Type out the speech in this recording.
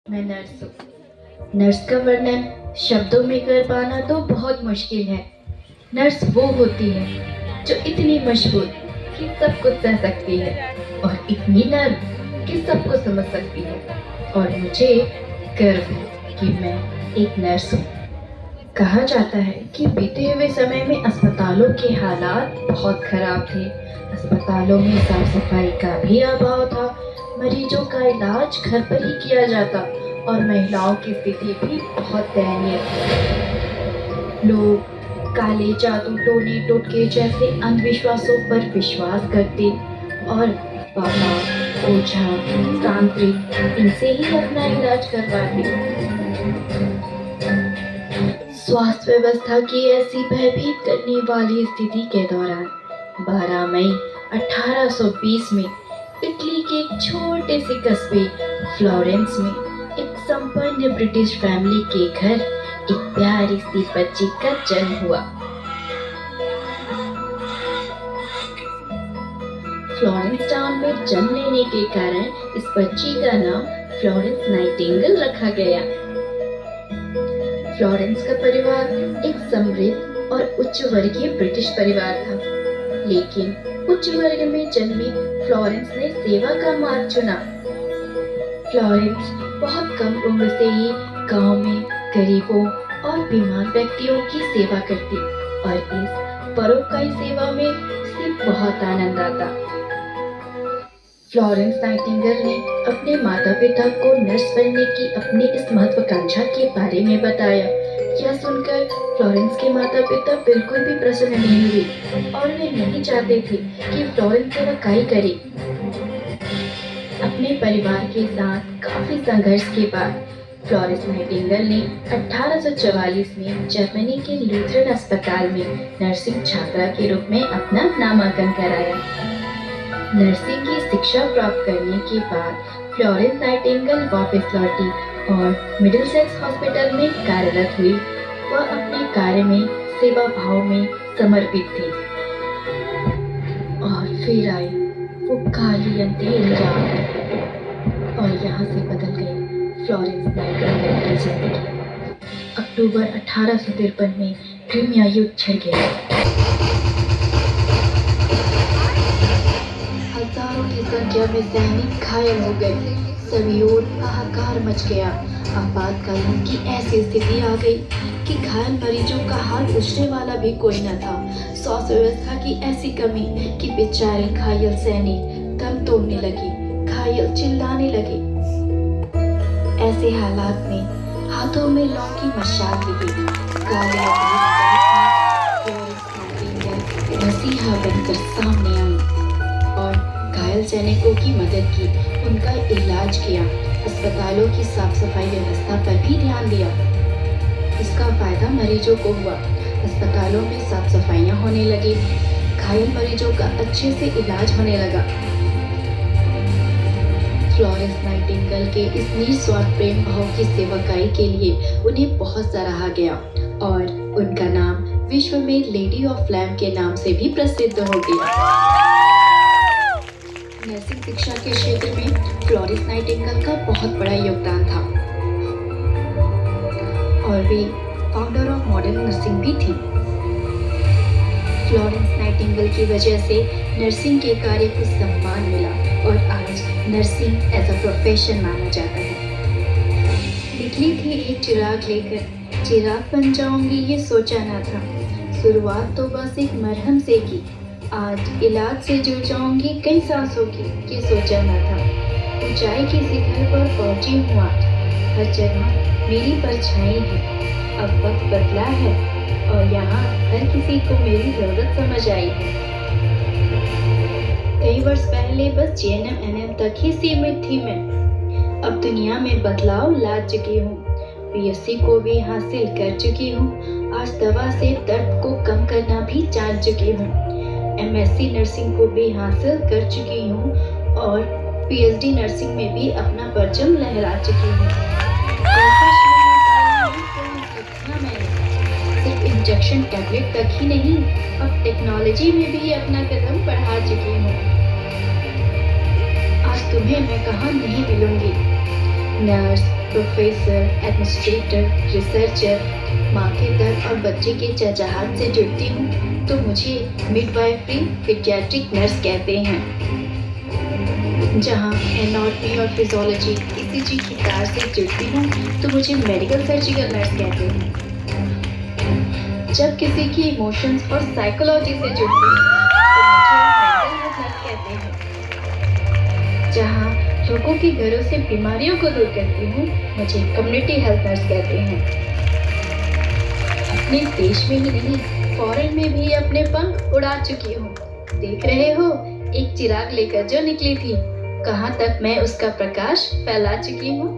मैं नर्स हूँ। नर्स का वर्णन शब्दों में कर पाना तो बहुत मुश्किल है। नर्स वो होती है जो इतनी मजबूत कि सब कुछ सह सकती है और इतनी नर्म कि सबको समझ सकती है। और मुझे गर्व है कि मैं एक नर्स हूँ। कहा जाता है कि बीते हुए समय में अस्पतालों के हालात बहुत खराब थे। अस्पतालों में साफ सफाई का भी अभाव था। मरीजों का इलाज घर पर ही किया जाता और महिलाओं की स्थिति भी बहुत दयनीय थी। लोग काले जादू, टोने टोटके जैसे अंधविश्वासों पर विश्वास करते और बाबा, ओझा, तांत्रिक इनसे ही अपना इलाज करवाते। स्वास्थ्य व्यवस्था की ऐसी भयभीत करने वाली स्थिति के दौरान 12 मई 1820 में इटली के एक छोटे से कस्बे फ्लोरेंस में एक संपन्न ब्रिटिश फैमिली के घर एक प्यारी सी बच्ची का जन्म हुआ। फ्लोरेंस टाउन में जन्म लेने के कारण इस बच्ची का नाम फ्लोरेंस नाइटिंगेल रखा गया। फ्लोरेंस का परिवार एक समृद्ध और उच्च वर्गीय ब्रिटिश परिवार था, लेकिन उच्च वर्ग में जन्मी फ्लोरेंस ने सेवा का मार्ग चुना। फ्लोरेंस बहुत कम उम्र से ही गांव में गरीबों और बीमार व्यक्तियों की सेवा करती और इस परोपकारी सेवा में उसे बहुत आनंद आता। फ्लोरेंस नाइटिंगेल ने अपने माता पिता को नर्स बनने की अपनी इस महत्वाकांक्षा के बारे में बताया। यह सुनकर फ्लोरेंस के माता पिता बिल्कुल भी प्रसन्न नहीं हुए और वे नहीं चाहते थे कि फ्लोरेंस सेवकाई करे। अपने परिवार के साथ काफी संघर्ष के बाद फ्लोरेंस नाइटिंगेल ने 1844 में जर्मनी के लूथरन अस्पताल में नर्सिंग छात्रा के रूप में अपना नामांकन कराया। नर्सिंग की शिक्षा प्राप्त करने के बाद फ्लोरेंस नाइटिंगेल वापस लौटी और मिडिलसेक्स हॉस्पिटल में कार्यरत हुई। वह अपने कार्य में सेवा भाव में समर्पित थी। और फिर आई वो काली अंधेरी रात और यहाँ से बदल गई फ्लोरेंस नाइटिंगेल की जिंदगी। अक्टूबर 1853 में क्रीमिया युद्ध छिड़ गया। हजारों की संख्या में सैनिक घायल हो गए। सभी ओर हाहाकार मच गया। आपातकालीन की ऐसी स्थिति आ गई कि घायल मरीजों का हाल पूछने वाला भी कोई न था। स्वास्थ्य व्यवस्था की ऐसी कमी कि बेचारे घायल सैनिक दम तोड़ने लगे, घायल चिल्लाने लगे। ऐसे हालात में हाथों में लौ की मशाल लिए काले मसीहा बनकर सामने आई और घायल सैनिकों की मदद की, उनका इलाज किया, अस्पतालों की साफ सफाई व्यवस्था पर भी ध्यान दिया। इसका फायदा मरीजों को हुआ। अस्पतालों में साफ सफाइयां होने लगी, घायल मरीजों का अच्छे से इलाज होने लगा। फ्लोरेंस नाइटिंगेल के इस निस्वार्थ प्रेम भाव की सेवकाई के लिए उन्हें बहुत सराहा गया और उनका नाम विश्व में लेडी ऑफ लैम्प के नाम से भी प्रसिद्ध हो गया। नर्सिंग शिक्षा के क्षेत्र में फ्लोरेंस नाइटिंगेल का बहुत बड़ा योगदान था और वे फाउंडर ऑफ मॉडर्न नर्सिंग भी थी। फ्लोरेंस नाइटिंगेल की वजह से नर्सिंग के कार्य को सम्मान मिला और आज नर्सिंग एज अ प्रोफेशन माना जाता है। निकली थी एक चिराग लेकर, चिराग बन जाऊंगी ये सोचा ना था। शुरुआत तो बस एक मरहम से की, आज इलाज से जुड़ जाऊंगी कई सांसों की ये सोचा ना था। ऊंचाई के शिखर पर पहुंची हूँ आज, हर जगह मेरी परछाई है। अब वक्त बदला है और यहाँ हर किसी को मेरी जरूरत समझ आई है। कई वर्ष पहले बस JNM NM तक ही सीमित थी मैं, अब दुनिया में बदलाव ला चुकी हूँ। BSc को भी हासिल कर चुकी हूँ, आज दवा से दर्द को कम करना भी जान चुकी हूँ। MSc नर्सिंग को भी हासिल कर चुकी हूँ और PhD नर्सिंग में भी अपना परचम लहरा चुकी हूँ। सिर्फ इंजेक्शन टैबलेट तक ही नहीं, अब टेक्नोलॉजी में भी अपना कदम बढ़ा चुकी हूँ। आज तुम्हें मैं कहाँ नहीं मिलूंगी, नर्स, प्रोफेसर, एडमिनिस्ट्रेटर, रिसर्चर माँ के दर्द और बच्चे के चहचहाट से जुड़ती हूँ तो मुझे मिडवाइफरी पीडियाट्रिक नर्स कहते हैं। जहाँ एनाटॉमी और फिजियोलॉजी ईसीजी की तार से जुड़ती हूँ तो मुझे मेडिकल सर्जिकल नर्स कहते हैं। जब किसी की इमोशंस और साइकोलॉजी से जुड़ती हूँ तो मुझे मेंटल हेल्थ नर्स कहते हैं। जहाँ लोगों के घरों से बीमारियों को दूर करती हूँ मुझे कम्युनिटी हेल्थ नर्स कहते हैं। अपने देश में ही नहीं फॉरेन में भी अपने पंख उड़ा चुकी हूँ। देख रहे हो एक चिराग लेकर जो निकली थी, कहाँ तक मैं उसका प्रकाश फैला चुकी हूँ।